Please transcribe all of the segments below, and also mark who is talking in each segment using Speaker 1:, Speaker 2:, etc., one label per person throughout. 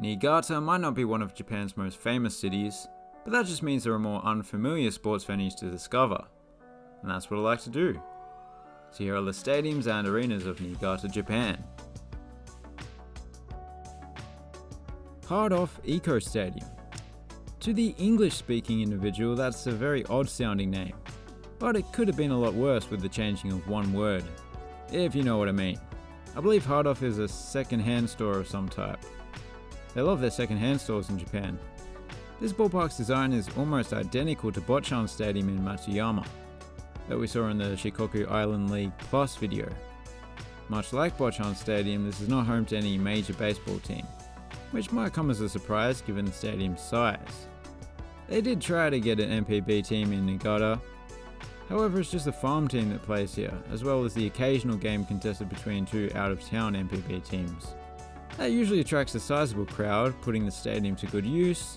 Speaker 1: Niigata might not be one of Japan's most famous cities, but that just means there are more unfamiliar sports venues to discover. And that's what I like to do. So here are the stadiums and arenas of Niigata, Japan. Hardoff Stadium. To the English-speaking individual, that's a very odd-sounding name, but it could have been a lot worse with the changing of one word, if you know what I mean. I believe Hardoff is a second-hand store of some type. They love their second-hand stores in Japan. This ballpark's design is almost identical to Swan Stadium in Matsuyama, that we saw in the Shikoku Island League Plus video. Much like Swan Stadium, this is not home to any major baseball team, which might come as a surprise given the stadium's size. They did try to get an MPB team in Niigata, however it's just a farm team that plays here, as well as the occasional game contested between two out-of-town MPB teams. That usually attracts a sizable crowd, putting the stadium to good use,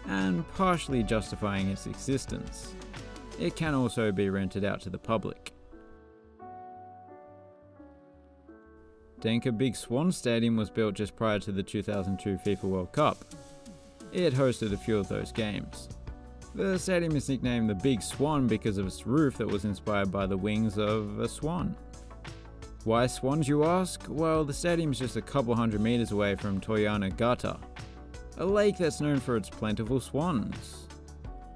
Speaker 1: and partially justifying its existence. It can also be rented out to the public. Denka Big Swan Stadium was built just prior to the 2002 FIFA World Cup. It hosted a few of those games. The stadium is nicknamed the Big Swan because of its roof that was inspired by the wings of a swan. Why swans, you ask? Well, the stadium is just a couple hundred meters away from Toriano Gata, a lake that's known for its plentiful swans.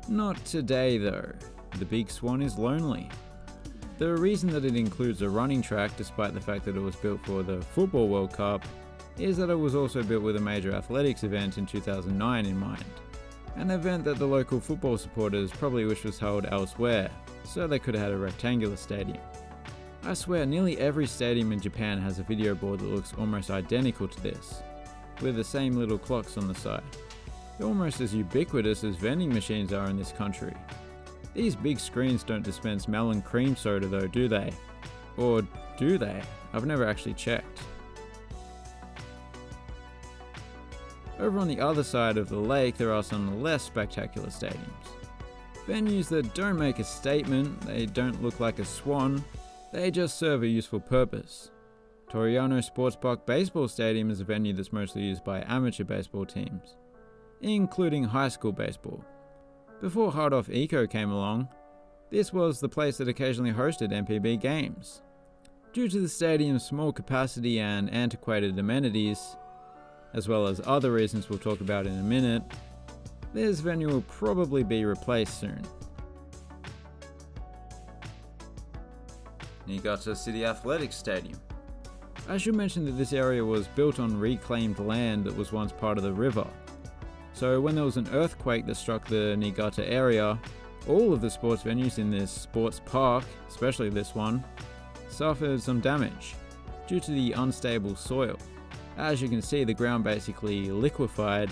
Speaker 1: Not today though, the Big Swan is lonely. The reason that it includes a running track, despite the fact that it was built for the Football World Cup, is that it was also built with a major athletics event in 2009 in mind. An event that the local football supporters probably wish was held elsewhere, so they could have had a rectangular stadium. I swear nearly every stadium in Japan has a video board that looks almost identical to this, with the same little clocks on the side. They're almost as ubiquitous as vending machines are in this country. These big screens don't dispense melon cream soda though, do they? Or do they? I've never actually checked. Over on the other side of the lake there are some less spectacular stadiums. Venues that don't make a statement, they don't look like a swan, they just serve a useful purpose. Toriano Sports Park Baseball Stadium is a venue that's mostly used by amateur baseball teams, including high school baseball. Before Hardoff came along, this was the place that occasionally hosted MPB games. Due to the stadium's small capacity and antiquated amenities, as well as other reasons we'll talk about in a minute, this venue will probably be replaced soon. Niigata City Athletics Stadium. I should mention that this area was built on reclaimed land that was once part of the river. So when there was an earthquake that struck the Niigata area, all of the sports venues in this sports park, especially this one, suffered some damage due to the unstable soil. As you can see, the ground basically liquefied,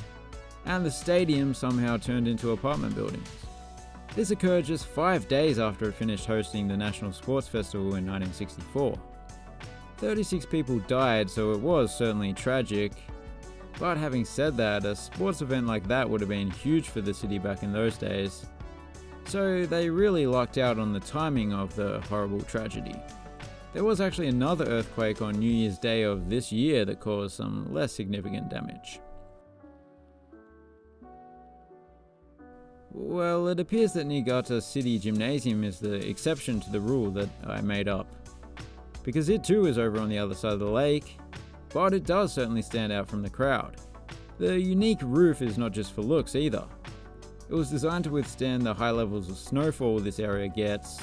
Speaker 1: and the stadium somehow turned into apartment buildings. This occurred just 5 days after it finished hosting the National Sports Festival in 1964. 36 people died, so it was certainly tragic. But having said that, a sports event like that would have been huge for the city back in those days. So they really lucked out on the timing of the horrible tragedy. There was actually another earthquake on New Year's Day of this year that caused some less significant damage. Well, it appears that Niigata City Gymnasium is the exception to the rule that I made up, because it too is over on the other side of the lake, but it does certainly stand out from the crowd. The unique roof is not just for looks either. It was designed to withstand the high levels of snowfall this area gets,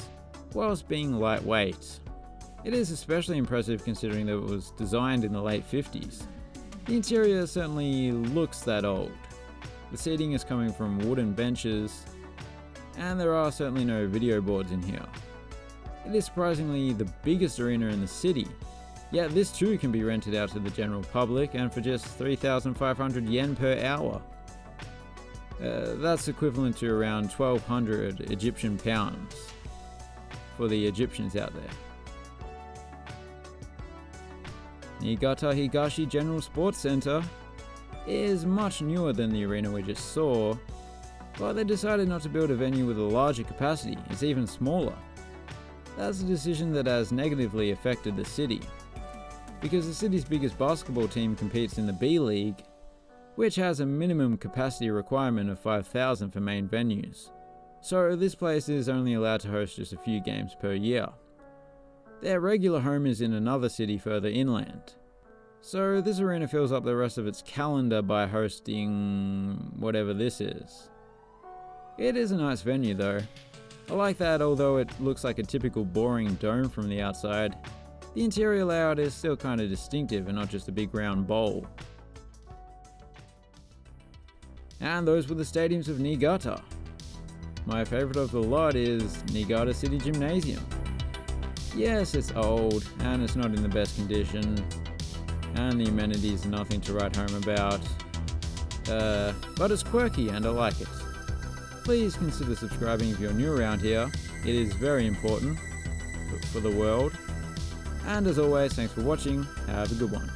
Speaker 1: whilst being lightweight. It is especially impressive considering that it was designed in the late 50s. The interior certainly looks that old. The seating is coming from wooden benches, and there are certainly no video boards in here. It is surprisingly the biggest arena in the city, yet this too can be rented out to the general public and for just 3,500 yen per hour. That's equivalent to around 1,200 Egyptian pounds for the Egyptians out there. Niigata Higashi General Sports Center is much newer than the arena we just saw, but they decided not to build a venue with a larger capacity. It's even smaller. That's a decision that has negatively affected the city, because the city's biggest basketball team competes in the B League, which has a minimum capacity requirement of 5,000 for main venues. So this place is only allowed to host just a few games per year. Their regular home is in another city further inland. So this arena fills up the rest of its calendar by hosting whatever this is. It is a nice venue though. I like that although it looks like a typical boring dome from the outside, the interior layout is still kind of distinctive and not just a big round bowl. And those were the Stadiums of Niigata. My favourite of the lot is Niigata City Gymnasium. Yes, it's old and it's not in the best condition, and the amenities are nothing to write home about, but it's quirky and I like it. Please consider subscribing if you're new around here, it is very important for the world. And as always, thanks for watching, have a good one.